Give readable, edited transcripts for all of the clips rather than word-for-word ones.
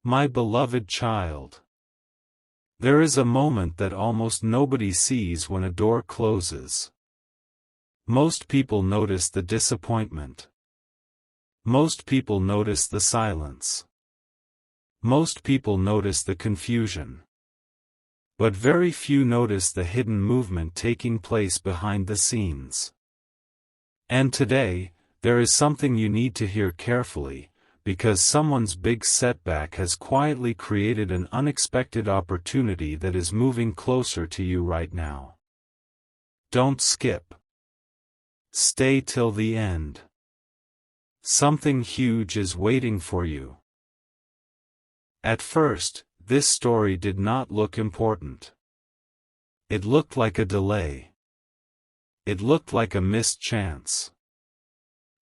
My beloved child. There is a moment that almost nobody sees when a door closes. Most people notice the disappointment. Most people notice the silence. Most people notice the confusion. But very few notice the hidden movement taking place behind the scenes. And today, there is something you need to hear carefully, because someone's big setback has quietly created an unexpected opportunity that is moving closer to you right now. Don't skip. Stay till the end. Something huge is waiting for you. At first, this story did not look important. It looked like a delay. It looked like a missed chance.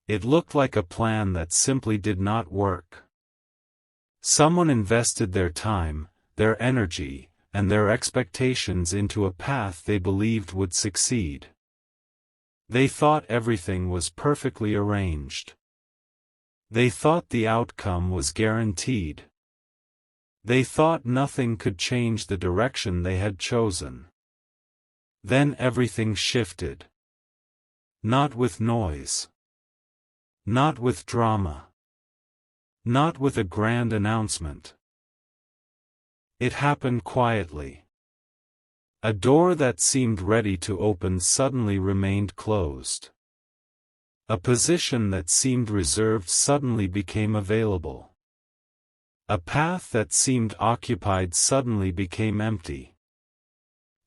It looked like a plan that simply did not work. Someone invested their time, their energy, and their expectations into a path they believed would succeed. They thought everything was perfectly arranged. They thought the outcome was guaranteed. They thought nothing could change the direction they had chosen. Then everything shifted. Not with noise. Not with drama. Not with a grand announcement. It happened quietly. A door that seemed ready to open suddenly remained closed. A position that seemed reserved suddenly became available. A path that seemed occupied suddenly became empty.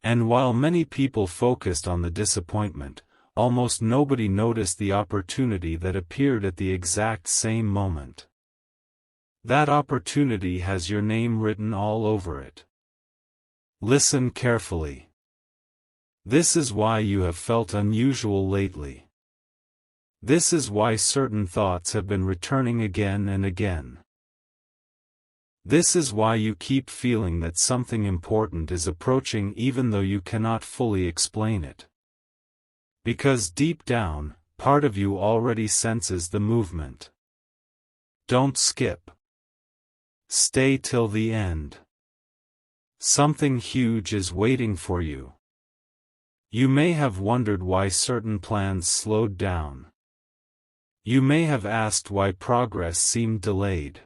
And while many people focused on the disappointment, almost nobody noticed the opportunity that appeared at the exact same moment. That opportunity has your name written all over it. Listen carefully. This is why you have felt unusual lately. This is why certain thoughts have been returning again and again. This is why you keep feeling that something important is approaching even though you cannot fully explain it. Because deep down, part of you already senses the movement. Don't skip. Stay till the end. Something huge is waiting for you. You may have wondered why certain plans slowed down. You may have asked why progress seemed delayed.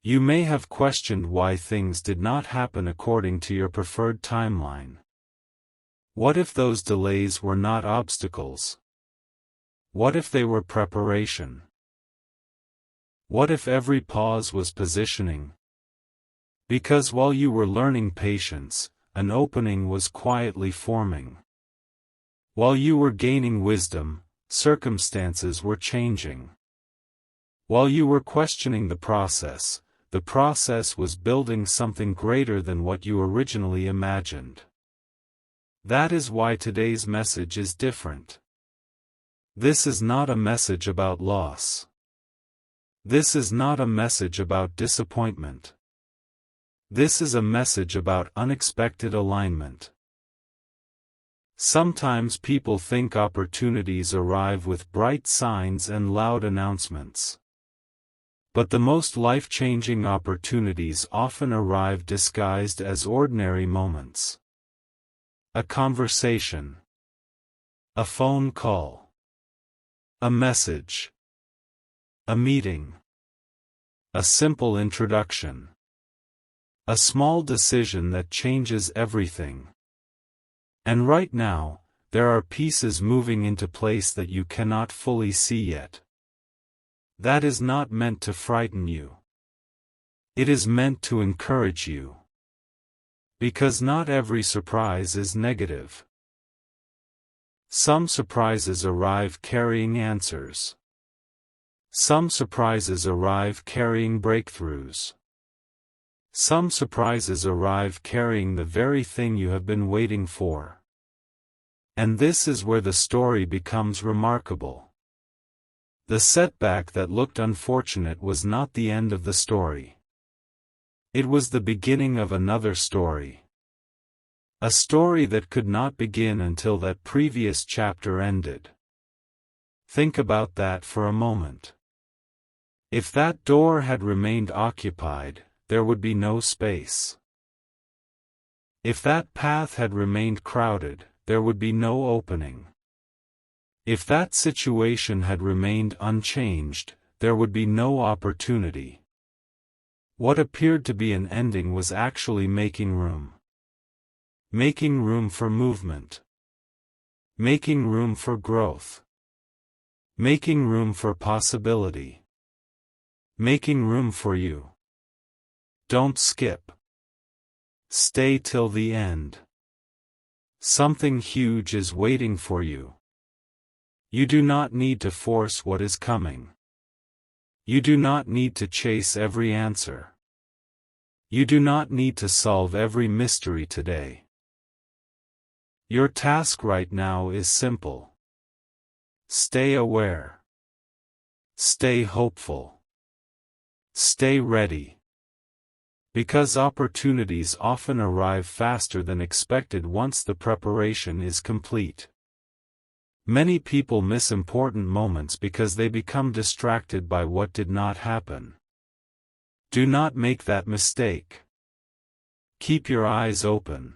You may have questioned why things did not happen according to your preferred timeline. What if those delays were not obstacles? What if they were preparation? What if every pause was positioning? Because while you were learning patience, an opening was quietly forming. While you were gaining wisdom, circumstances were changing. While you were questioning the process was building something greater than what you originally imagined. That is why today's message is different. This is not a message about loss. This is not a message about disappointment. This is a message about unexpected alignment. Sometimes people think opportunities arrive with bright signs and loud announcements. But the most life-changing opportunities often arrive disguised as ordinary moments. A conversation. A phone call. A message. A meeting. A simple introduction. A small decision that changes everything. And right now, there are pieces moving into place that you cannot fully see yet. That is not meant to frighten you. It is meant to encourage you. Because not every surprise is negative. Some surprises arrive carrying answers. Some surprises arrive carrying breakthroughs. Some surprises arrive carrying the very thing you have been waiting for. And this is where the story becomes remarkable. The setback that looked unfortunate was not the end of the story. It was the beginning of another story. A story that could not begin until that previous chapter ended. Think about that for a moment. If that door had remained occupied, there would be no space. If that path had remained crowded, there would be no opening. If that situation had remained unchanged, there would be no opportunity. What appeared to be an ending was actually making room. Making room for movement. Making room for growth. Making room for possibility. Making room for you. Don't skip. Stay till the end. Something huge is waiting for you. You do not need to force what is coming. You do not need to chase every answer. You do not need to solve every mystery today. Your task right now is simple. Stay aware. Stay hopeful. Stay ready. Because opportunities often arrive faster than expected once the preparation is complete. Many people miss important moments because they become distracted by what did not happen. Do not make that mistake. Keep your eyes open.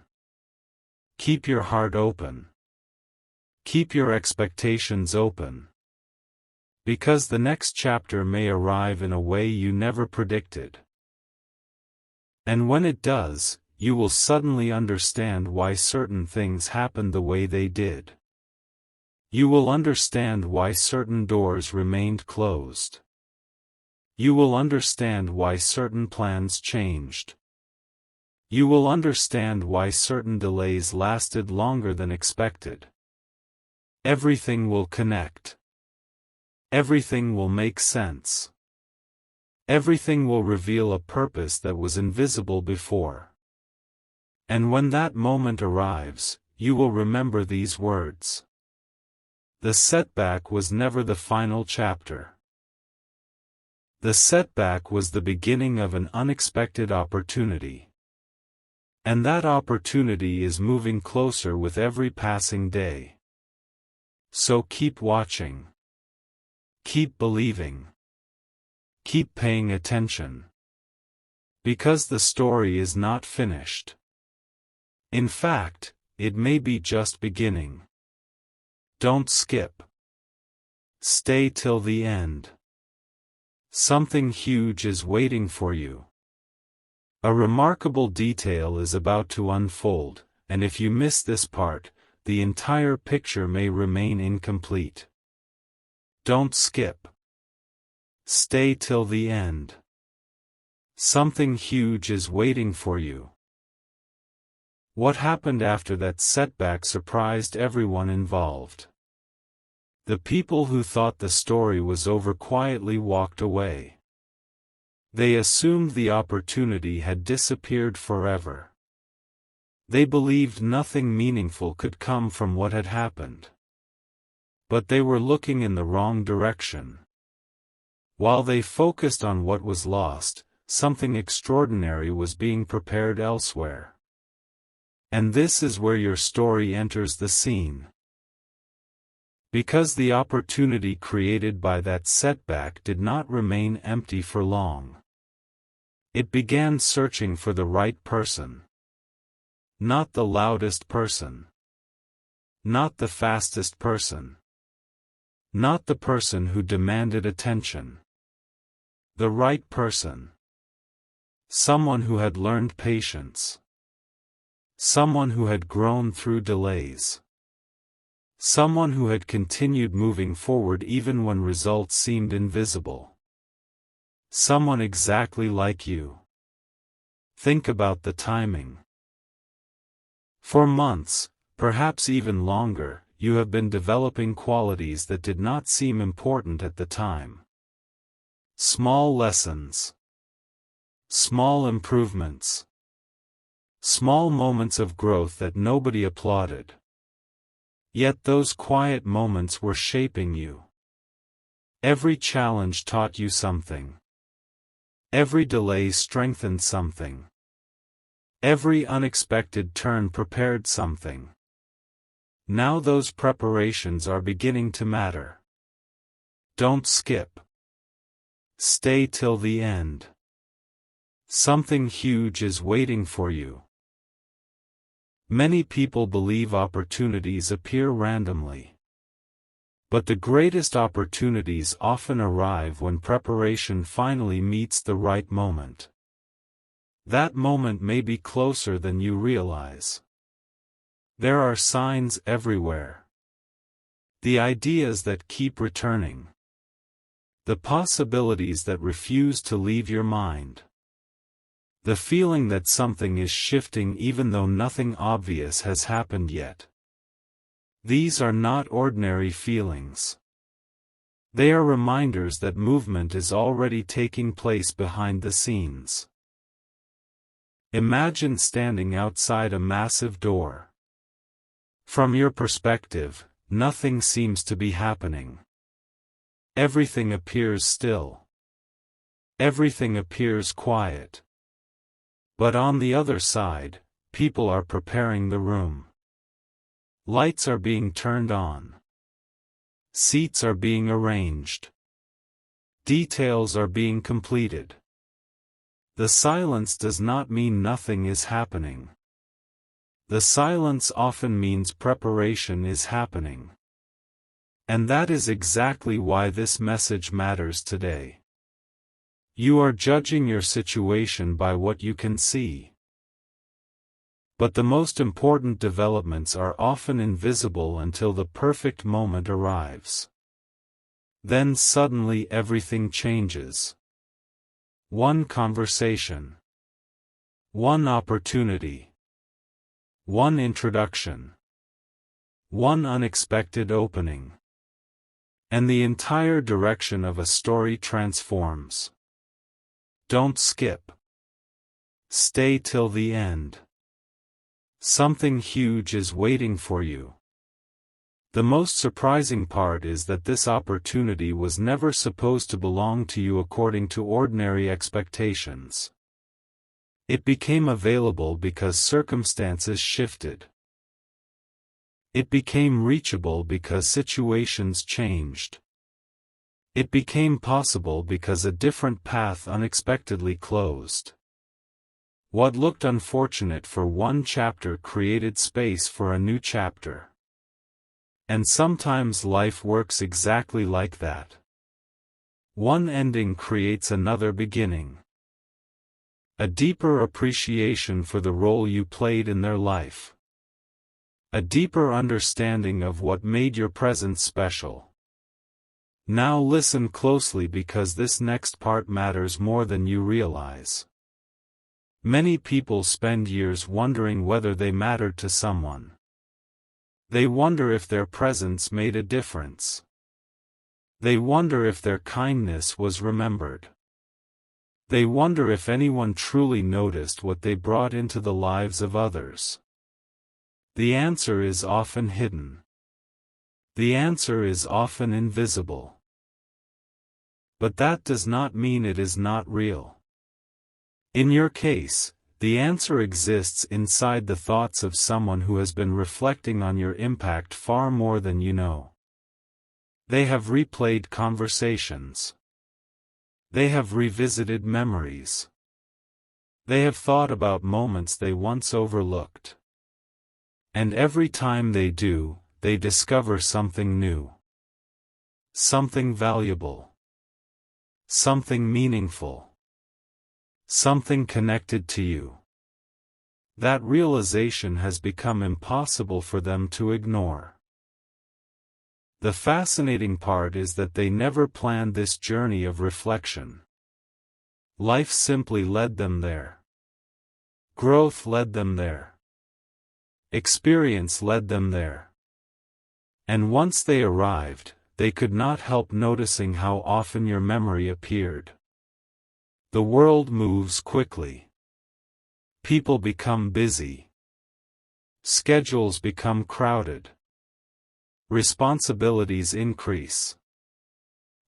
Keep your heart open. Keep your expectations open. Because the next chapter may arrive in a way you never predicted. And when it does, you will suddenly understand why certain things happened the way they did. You will understand why certain doors remained closed. You will understand why certain plans changed. You will understand why certain delays lasted longer than expected. Everything will connect. Everything will make sense. Everything will reveal a purpose that was invisible before. And when that moment arrives, you will remember these words. The setback was never the final chapter. The setback was the beginning of an unexpected opportunity. And that opportunity is moving closer with every passing day. So keep watching. Keep believing. Keep paying attention. Because the story is not finished. In fact, it may be just beginning. Don't skip. Stay till the end. Something huge is waiting for you. A remarkable detail is about to unfold, and if you miss this part, the entire picture may remain incomplete. Don't skip. Stay till the end. Something huge is waiting for you. What happened after that setback surprised everyone involved. The people who thought the story was over quietly walked away. They assumed the opportunity had disappeared forever. They believed nothing meaningful could come from what had happened. But they were looking in the wrong direction. While they focused on what was lost, something extraordinary was being prepared elsewhere. And this is where your story enters the scene. Because the opportunity created by that setback did not remain empty for long. It began searching for the right person. Not the loudest person. Not the fastest person. Not the person who demanded attention. The right person. Someone who had learned patience. Someone who had grown through delays. Someone who had continued moving forward even when results seemed invisible. Someone exactly like you. Think about the timing. For months, perhaps even longer, you have been developing qualities that did not seem important at the time. Small lessons. Small improvements. Small moments of growth that nobody applauded. Yet those quiet moments were shaping you. Every challenge taught you something. Every delay strengthened something. Every unexpected turn prepared something. Now those preparations are beginning to matter. Don't skip. Stay till the end. Something huge is waiting for you. Many people believe opportunities appear randomly. But the greatest opportunities often arrive when preparation finally meets the right moment. That moment may be closer than you realize. There are signs everywhere. The ideas that keep returning. The possibilities that refuse to leave your mind. The feeling that something is shifting even though nothing obvious has happened yet. These are not ordinary feelings. They are reminders that movement is already taking place behind the scenes. Imagine standing outside a massive door. From your perspective, nothing seems to be happening. Everything appears still. Everything appears quiet. But on the other side, people are preparing the room. Lights are being turned on. Seats are being arranged. Details are being completed. The silence does not mean nothing is happening. The silence often means preparation is happening. And that is exactly why this message matters today. You are judging your situation by what you can see. But the most important developments are often invisible until the perfect moment arrives. Then suddenly everything changes. One conversation. One opportunity. One introduction. One unexpected opening. And the entire direction of a story transforms. Don't skip. Stay till the end. Something huge is waiting for you. The most surprising part is that this opportunity was never supposed to belong to you according to ordinary expectations. It became available because circumstances shifted. It became reachable because situations changed. It became possible because a different path unexpectedly closed. What looked unfortunate for one chapter created space for a new chapter. And sometimes life works exactly like that. One ending creates another beginning. A deeper appreciation for the role you played in their life. A deeper understanding of what made your presence special. Now listen closely because this next part matters more than you realize. Many people spend years wondering whether they mattered to someone. They wonder if their presence made a difference. They wonder if their kindness was remembered. They wonder if anyone truly noticed what they brought into the lives of others. The answer is often hidden. The answer is often invisible. But that does not mean it is not real. In your case, the answer exists inside the thoughts of someone who has been reflecting on your impact far more than you know. They have replayed conversations. They have revisited memories. They have thought about moments they once overlooked. And every time they do, they discover something new. Something valuable. Something meaningful. Something connected to you. That realization has become impossible for them to ignore. The fascinating part is that they never planned this journey of reflection. Life simply led them there. Growth led them there. Experience led them there. And once they arrived, they could not help noticing how often your memory appeared. The world moves quickly. People become busy. Schedules become crowded. Responsibilities increase.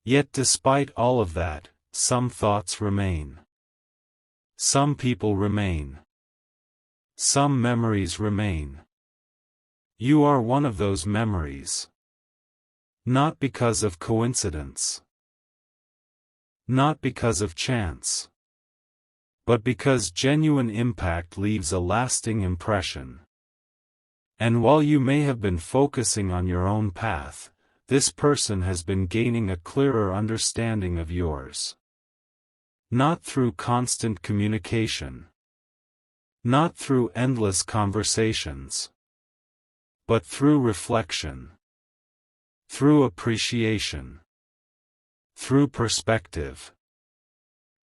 Yet despite all of that, some thoughts remain. Some people remain. Some memories remain. You are one of those memories. Not because of coincidence. Not because of chance, but because genuine impact leaves a lasting impression. And while you may have been focusing on your own path, this person has been gaining a clearer understanding of yours. Not through constant communication, not through endless conversations, but through reflection, through appreciation, through perspective.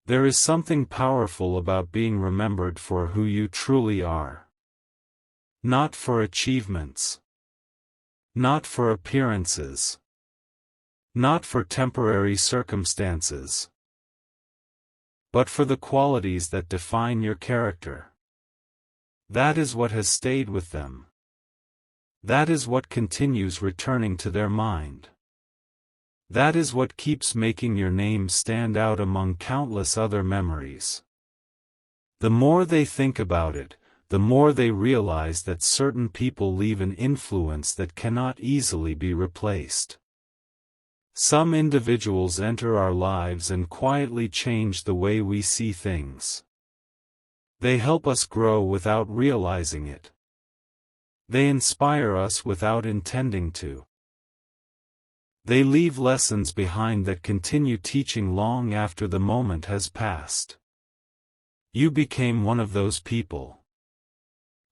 There is something powerful about being remembered for who you truly are. Not for achievements, not for appearances, not for temporary circumstances, but for the qualities that define your character. That is what has stayed with them. That is what continues returning to their mind. That is what keeps making your name stand out among countless other memories. The more they think about it, the more they realize that certain people leave an influence that cannot easily be replaced. Some individuals enter our lives and quietly change the way we see things. They help us grow without realizing it. They inspire us without intending to. They leave lessons behind that continue teaching long after the moment has passed. You became one of those people.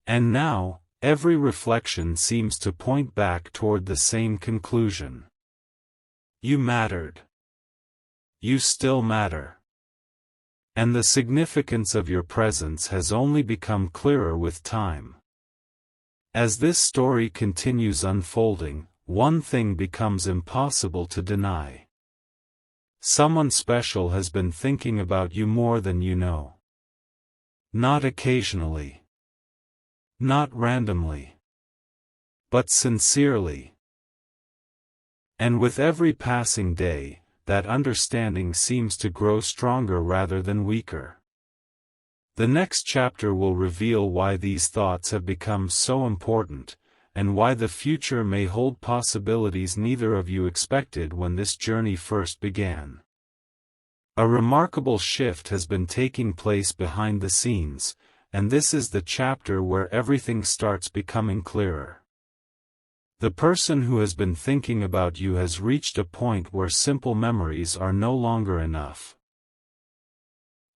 And now, every reflection seems to point back toward the same conclusion. You mattered. You still matter. And the significance of your presence has only become clearer with time. As this story continues unfolding, one thing becomes impossible to deny. Someone special has been thinking about you more than you know. Not occasionally. Not randomly. But sincerely. And with every passing day, that understanding seems to grow stronger rather than weaker. The next chapter will reveal why these thoughts have become so important, and why the future may hold possibilities neither of you expected when this journey first began. A remarkable shift has been taking place behind the scenes, and this is the chapter where everything starts becoming clearer. The person who has been thinking about you has reached a point where simple memories are no longer enough.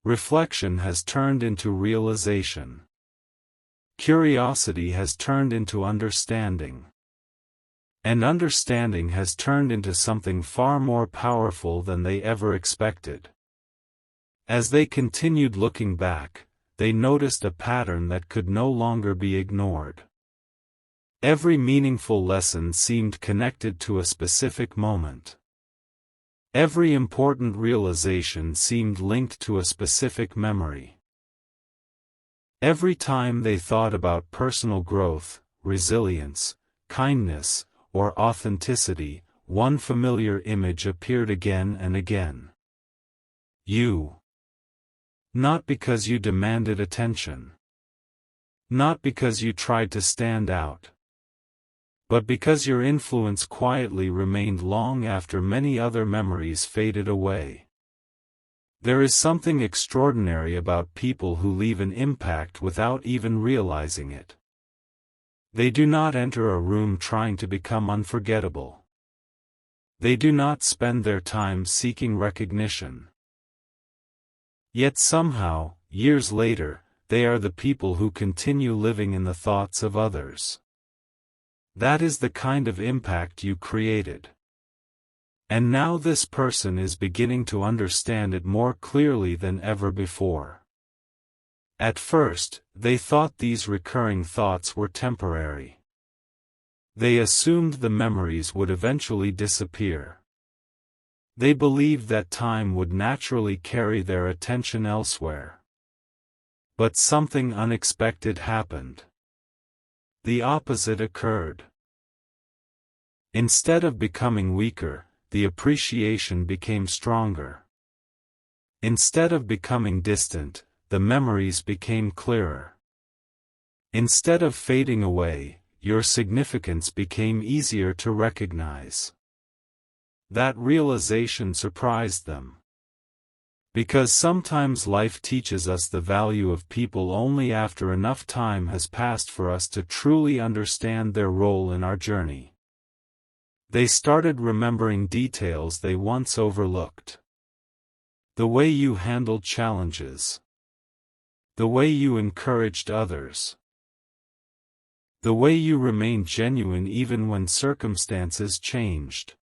Reflection has turned into realization. Curiosity has turned into understanding. And understanding has turned into something far more powerful than they ever expected. As they continued looking back, they noticed a pattern that could no longer be ignored. Every meaningful lesson seemed connected to a specific moment. Every important realization seemed linked to a specific memory. Every time they thought about personal growth, resilience, kindness, or authenticity, one familiar image appeared again and again. You. Not because you demanded attention. Not because you tried to stand out. But because your influence quietly remained long after many other memories faded away. There is something extraordinary about people who leave an impact without even realizing it. They do not enter a room trying to become unforgettable. They do not spend their time seeking recognition. Yet somehow, years later, they are the people who continue living in the thoughts of others. That is the kind of impact you created. And now this person is beginning to understand it more clearly than ever before. At first, they thought these recurring thoughts were temporary. They assumed the memories would eventually disappear. They believed that time would naturally carry their attention elsewhere. But something unexpected happened. The opposite occurred. Instead of becoming weaker, the appreciation became stronger. Instead of becoming distant, the memories became clearer. Instead of fading away, your significance became easier to recognize. That realization surprised them. Because sometimes life teaches us the value of people only after enough time has passed for us to truly understand their role in our journey. They started remembering details they once overlooked. The way you handled challenges. The way you encouraged others. The way you remained genuine even when circumstances changed.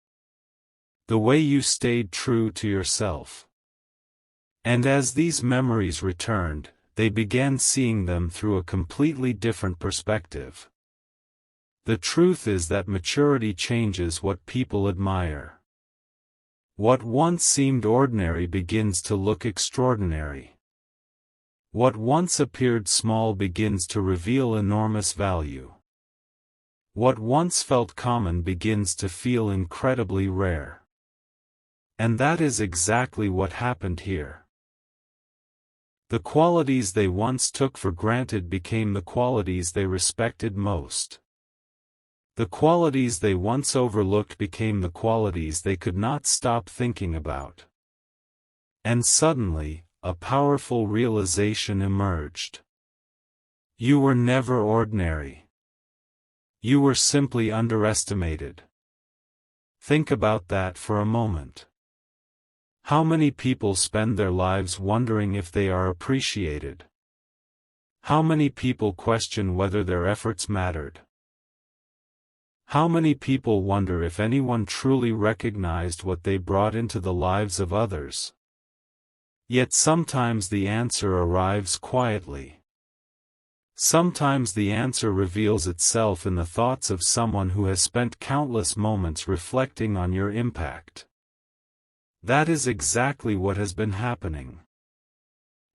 The way you stayed true to yourself. And as these memories returned, they began seeing them through a completely different perspective. The truth is that maturity changes what people admire. What once seemed ordinary begins to look extraordinary. What once appeared small begins to reveal enormous value. What once felt common begins to feel incredibly rare. And that is exactly what happened here. The qualities they once took for granted became the qualities they respected most. The qualities they once overlooked became the qualities they could not stop thinking about. And suddenly, a powerful realization emerged. You were never ordinary. You were simply underestimated. Think about that for a moment. How many people spend their lives wondering if they are appreciated? How many people question whether their efforts mattered? How many people wonder if anyone truly recognized what they brought into the lives of others? Yet sometimes the answer arrives quietly. Sometimes the answer reveals itself in the thoughts of someone who has spent countless moments reflecting on your impact. That is exactly what has been happening.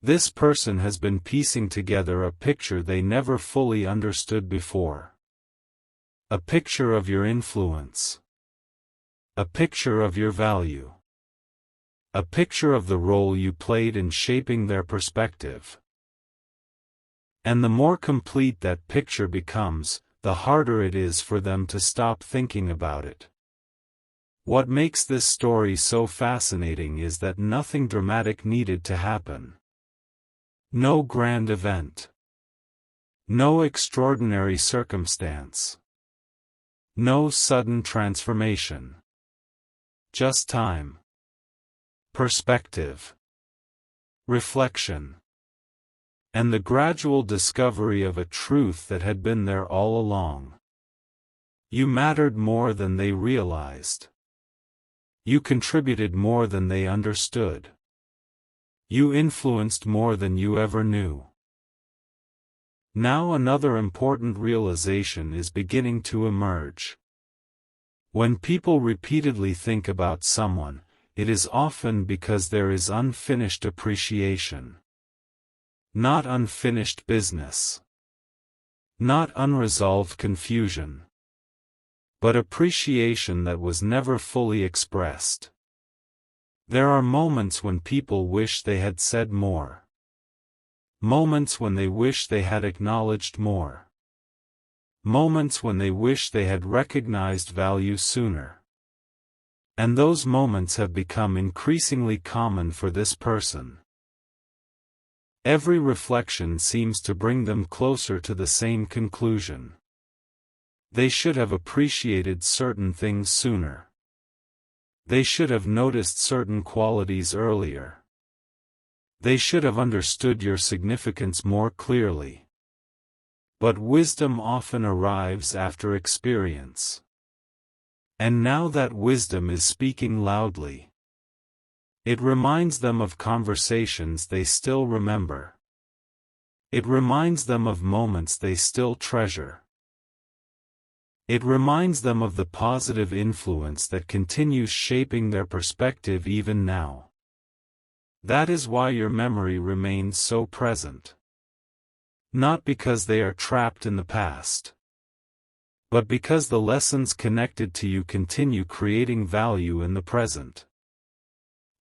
This person has been piecing together a picture they never fully understood before. A picture of your influence. A picture of your value. A picture of the role you played in shaping their perspective. And the more complete that picture becomes, the harder it is for them to stop thinking about it. What makes this story so fascinating is that nothing dramatic needed to happen. No grand event. No extraordinary circumstance. No sudden transformation. Just time. Perspective. Reflection. And the gradual discovery of a truth that had been there all along. You mattered more than they realized. You contributed more than they understood. You influenced more than you ever knew. Now another important realization is beginning to emerge. When people repeatedly think about someone, it is often because there is unfinished appreciation. Not unfinished business. Not unresolved confusion. But appreciation that was never fully expressed. There are moments when people wish they had said more. Moments when they wish they had acknowledged more. Moments when they wish they had recognized value sooner. And those moments have become increasingly common for this person. Every reflection seems to bring them closer to the same conclusion. They should have appreciated certain things sooner. They should have noticed certain qualities earlier. They should have understood your significance more clearly. But wisdom often arrives after experience. And now that wisdom is speaking loudly. It reminds them of conversations they still remember. It reminds them of moments they still treasure. It reminds them of the positive influence that continues shaping their perspective even now. That is why your memory remains so present. Not because they are trapped in the past, but because the lessons connected to you continue creating value in the present.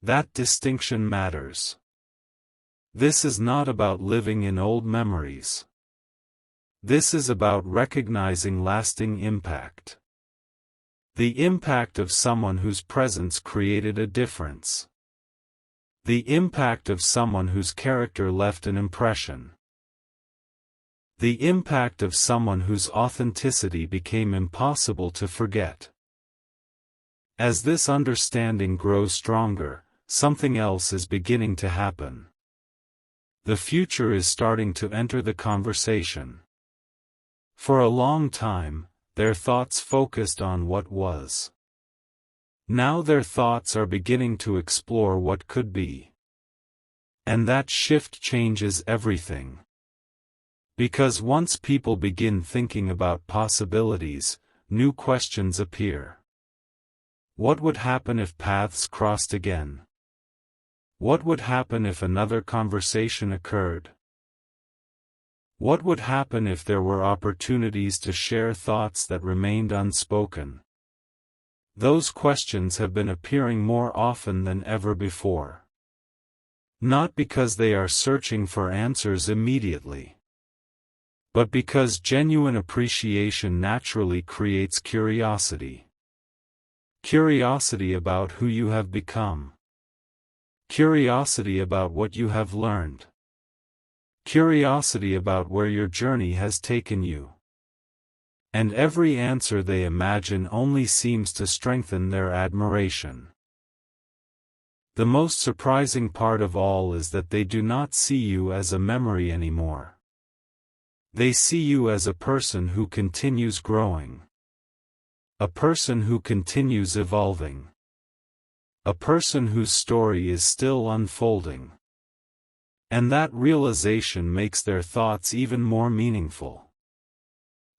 That distinction matters. This is not about living in old memories. This is about recognizing lasting impact. The impact of someone whose presence created a difference. The impact of someone whose character left an impression. The impact of someone whose authenticity became impossible to forget. As this understanding grows stronger, something else is beginning to happen. The future is starting to enter the conversation. For a long time, their thoughts focused on what was. Now their thoughts are beginning to explore what could be. And that shift changes everything. Because once people begin thinking about possibilities, new questions appear. What would happen if paths crossed again? What would happen if another conversation occurred? What would happen if there were opportunities to share thoughts that remained unspoken? Those questions have been appearing more often than ever before. Not because they are searching for answers immediately, but because genuine appreciation naturally creates curiosity. Curiosity about who you have become. Curiosity about what you have learned. Curiosity about where your journey has taken you. And every answer they imagine only seems to strengthen their admiration. The most surprising part of all is that they do not see you as a memory anymore. They see you as a person who continues growing. A person who continues evolving. A person whose story is still unfolding. And that realization makes their thoughts even more meaningful.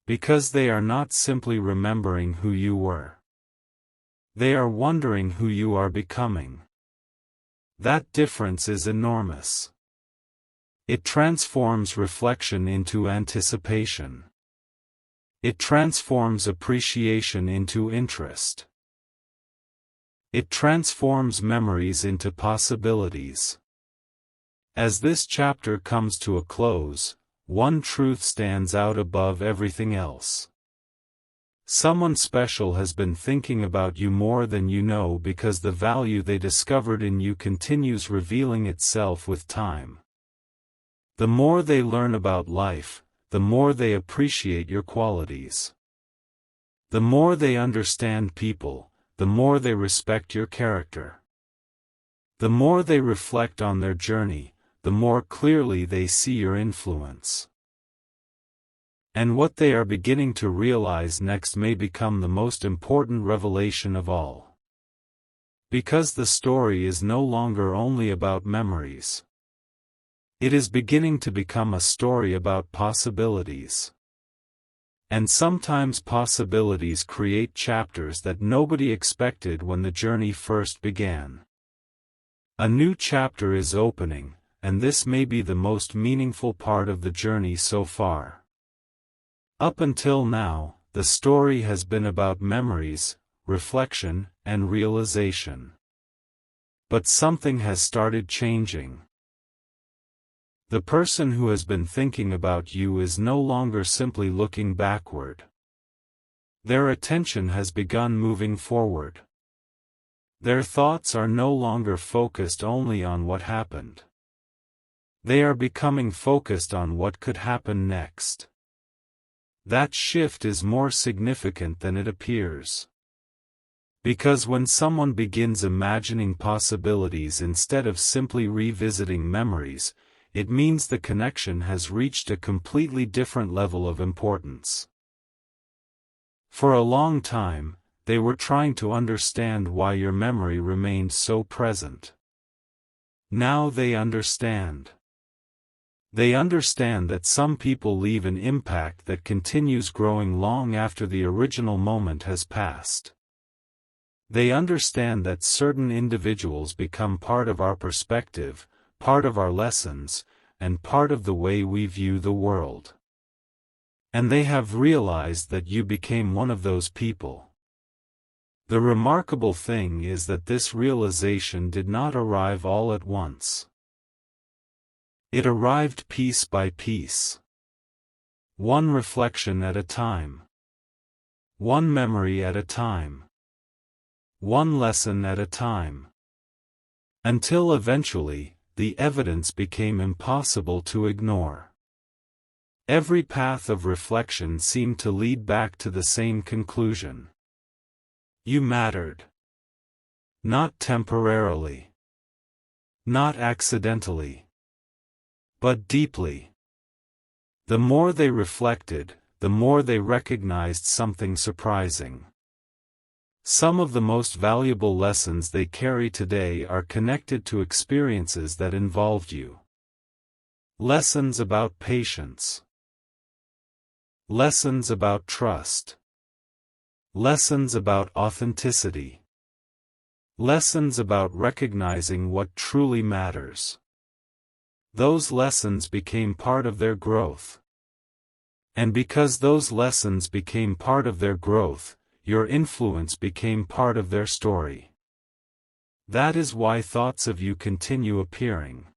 Because they are not simply remembering who you were. They are wondering who you are becoming. That difference is enormous. It transforms reflection into anticipation. It transforms appreciation into interest. It transforms memories into possibilities. As this chapter comes to a close, one truth stands out above everything else. Someone special has been thinking about you more than you know, because the value they discovered in you continues revealing itself with time. The more they learn about life, the more they appreciate your qualities. The more they understand people, the more they respect your character. The more they reflect on their journey, the more clearly they see your influence. And what they are beginning to realize next may become the most important revelation of all. Because the story is no longer only about memories. It is beginning to become a story about possibilities. And sometimes possibilities create chapters that nobody expected when the journey first began. A new chapter is opening, and this may be the most meaningful part of the journey so far. Up until now, the story has been about memories, reflection, and realization. But something has started changing. The person who has been thinking about you is no longer simply looking backward. Their attention has begun moving forward. Their thoughts are no longer focused only on what happened. They are becoming focused on what could happen next. That shift is more significant than it appears. Because when someone begins imagining possibilities instead of simply revisiting memories, it means the connection has reached a completely different level of importance. For a long time, they were trying to understand why your memory remained so present. Now they understand. They understand that some people leave an impact that continues growing long after the original moment has passed. They understand that certain individuals become part of our perspective, part of our lessons, and part of the way we view the world. And they have realized that you became one of those people. The remarkable thing is that this realization did not arrive all at once. It arrived piece by piece. One reflection at a time. One memory at a time. One lesson at a time. Until eventually, the evidence became impossible to ignore. Every path of reflection seemed to lead back to the same conclusion. You mattered. Not temporarily. Not accidentally. But deeply. The more they reflected, the more they recognized something surprising. Some of the most valuable lessons they carry today are connected to experiences that involved you. Lessons about patience. Lessons about trust. Lessons about authenticity. Lessons about recognizing what truly matters. Those lessons became part of their growth. And because those lessons became part of their growth, your influence became part of their story. That is why thoughts of you continue appearing.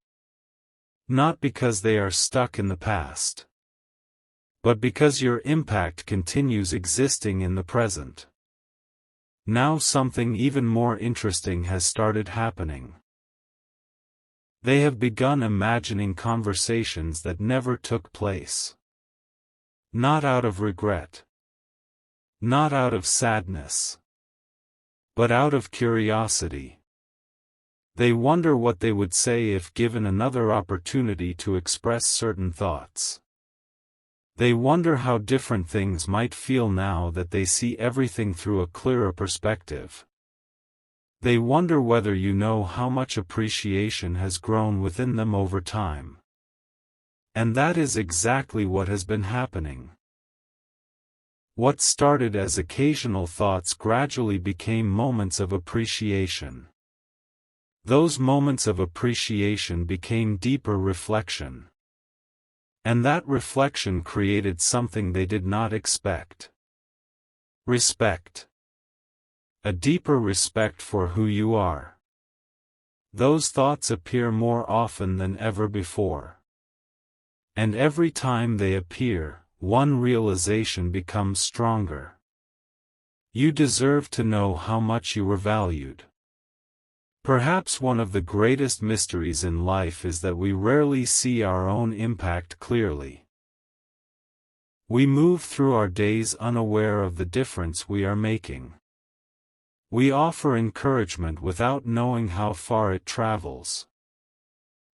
Not because they are stuck in the past, but because your impact continues existing in the present. Now something even more interesting has started happening. They have begun imagining conversations that never took place. Not out of regret. Not out of sadness. But out of curiosity. They wonder what they would say if given another opportunity to express certain thoughts. They wonder how different things might feel now that they see everything through a clearer perspective. They wonder whether you know how much appreciation has grown within them over time. And that is exactly what has been happening. What started as occasional thoughts gradually became moments of appreciation. Those moments of appreciation became deeper reflection. And that reflection created something they did not expect. Respect. A deeper respect for who you are. Those thoughts appear more often than ever before. And every time they appear, one realization becomes stronger. You deserve to know how much you were valued. Perhaps one of the greatest mysteries in life is that we rarely see our own impact clearly. We move through our days unaware of the difference we are making. We offer encouragement without knowing how far it travels.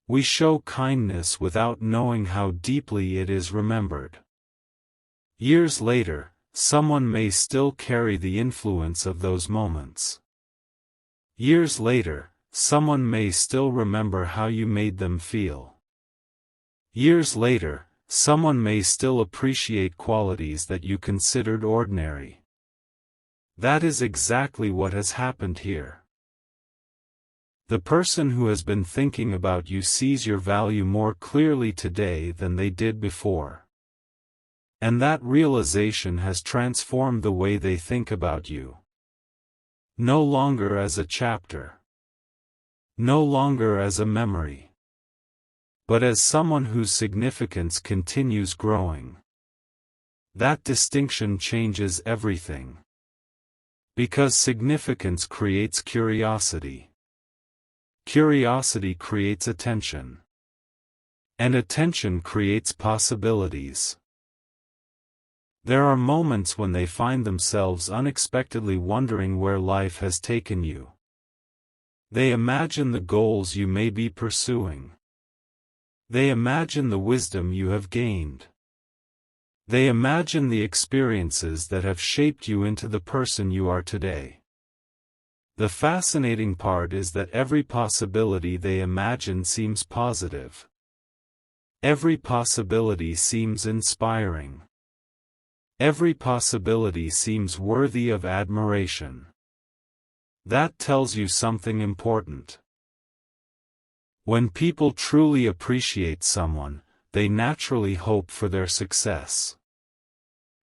We show kindness without knowing how deeply it is remembered. Years later, someone may still carry the influence of those moments. Years later, someone may still remember how you made them feel. Years later, someone may still appreciate qualities that you considered ordinary. That is exactly what has happened here. The person who has been thinking about you sees your value more clearly today than they did before. And that realization has transformed the way they think about you. No longer as a chapter. No longer as a memory. But as someone whose significance continues growing. That distinction changes everything. Because significance creates curiosity. Curiosity creates attention. And attention creates possibilities. There are moments when they find themselves unexpectedly wondering where life has taken you. They imagine the goals you may be pursuing. They imagine the wisdom you have gained. They imagine the experiences that have shaped you into the person you are today. The fascinating part is that every possibility they imagine seems positive. Every possibility seems inspiring. Every possibility seems worthy of admiration. That tells you something important. When people truly appreciate someone, they naturally hope for their success.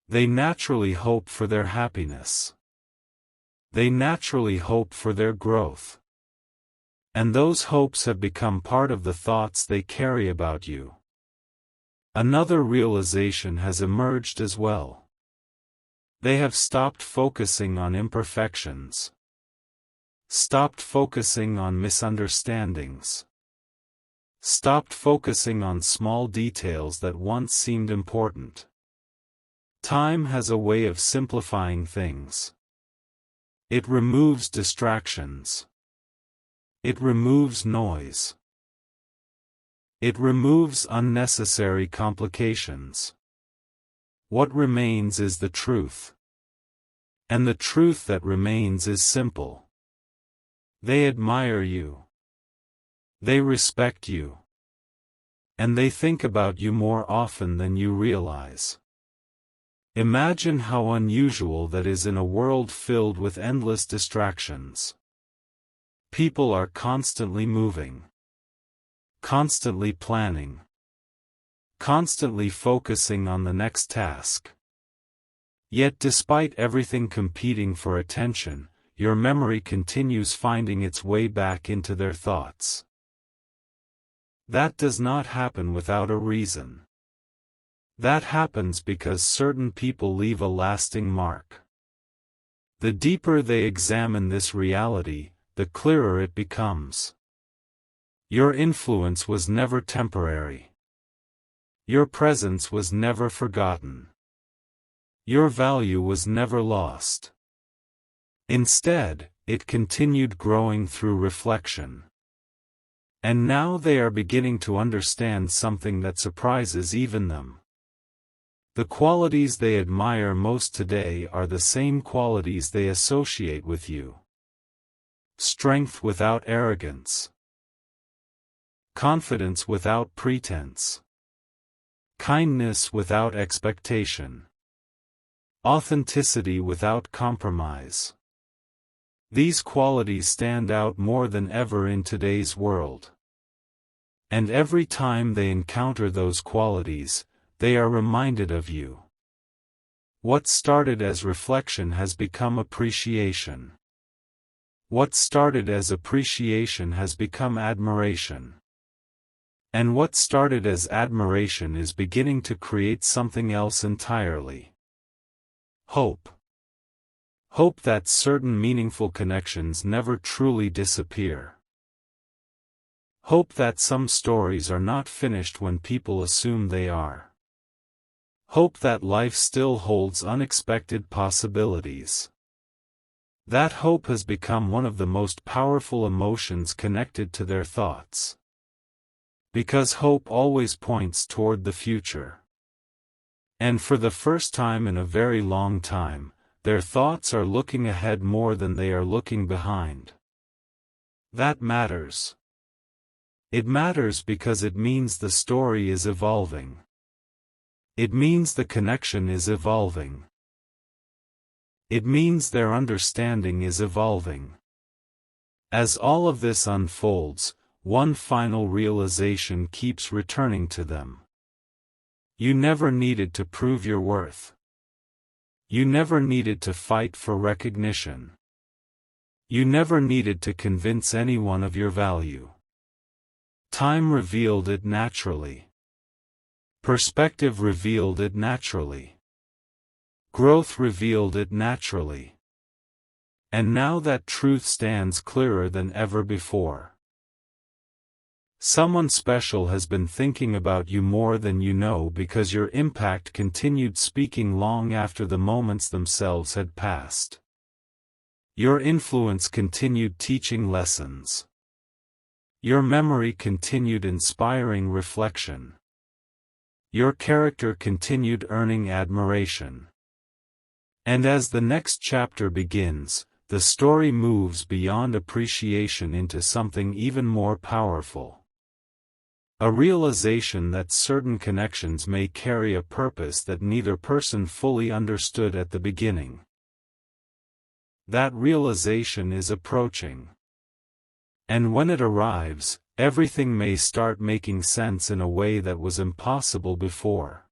They naturally hope for their happiness. They naturally hope for their growth. And those hopes have become part of the thoughts they carry about you. Another realization has emerged as well. They have stopped focusing on imperfections. Stopped focusing on misunderstandings. Stopped focusing on small details that once seemed important. Time has a way of simplifying things. It removes distractions. It removes noise. It removes unnecessary complications. What remains is the truth. And the truth that remains is simple. They admire you. They respect you. And they think about you more often than you realize. Imagine how unusual that is in a world filled with endless distractions. People are constantly moving. Constantly planning. Constantly focusing on the next task. Yet despite everything competing for attention, your memory continues finding its way back into their thoughts. That does not happen without a reason. That happens because certain people leave a lasting mark. The deeper they examine this reality, the clearer it becomes. Your influence was never temporary. Your presence was never forgotten. Your value was never lost. Instead, it continued growing through reflection. And now they are beginning to understand something that surprises even them. The qualities they admire most today are the same qualities they associate with you. Strength without arrogance. Confidence without pretense. Kindness without expectation. Authenticity without compromise. These qualities stand out more than ever in today's world. And every time they encounter those qualities, they are reminded of you. What started as reflection has become appreciation. What started as appreciation has become admiration. And what started as admiration is beginning to create something else entirely. Hope. Hope that certain meaningful connections never truly disappear. Hope that some stories are not finished when people assume they are. Hope that life still holds unexpected possibilities. That hope has become one of the most powerful emotions connected to their thoughts. Because hope always points toward the future. And for the first time in a very long time, their thoughts are looking ahead more than they are looking behind. That matters. It matters because it means the story is evolving. It means the connection is evolving. It means their understanding is evolving. As all of this unfolds, one final realization keeps returning to them. You never needed to prove your worth. You never needed to fight for recognition. You never needed to convince anyone of your value. Time revealed it naturally. Perspective revealed it naturally. Growth revealed it naturally. And now that truth stands clearer than ever before. Someone special has been thinking about you more than you know because your impact continued speaking long after the moments themselves had passed. Your influence continued teaching lessons. Your memory continued inspiring reflection. Your character continued earning admiration. And as the next chapter begins, the story moves beyond appreciation into something even more powerful. A realization that certain connections may carry a purpose that neither person fully understood at the beginning. That realization is approaching. And when it arrives, everything may start making sense in a way that was impossible before.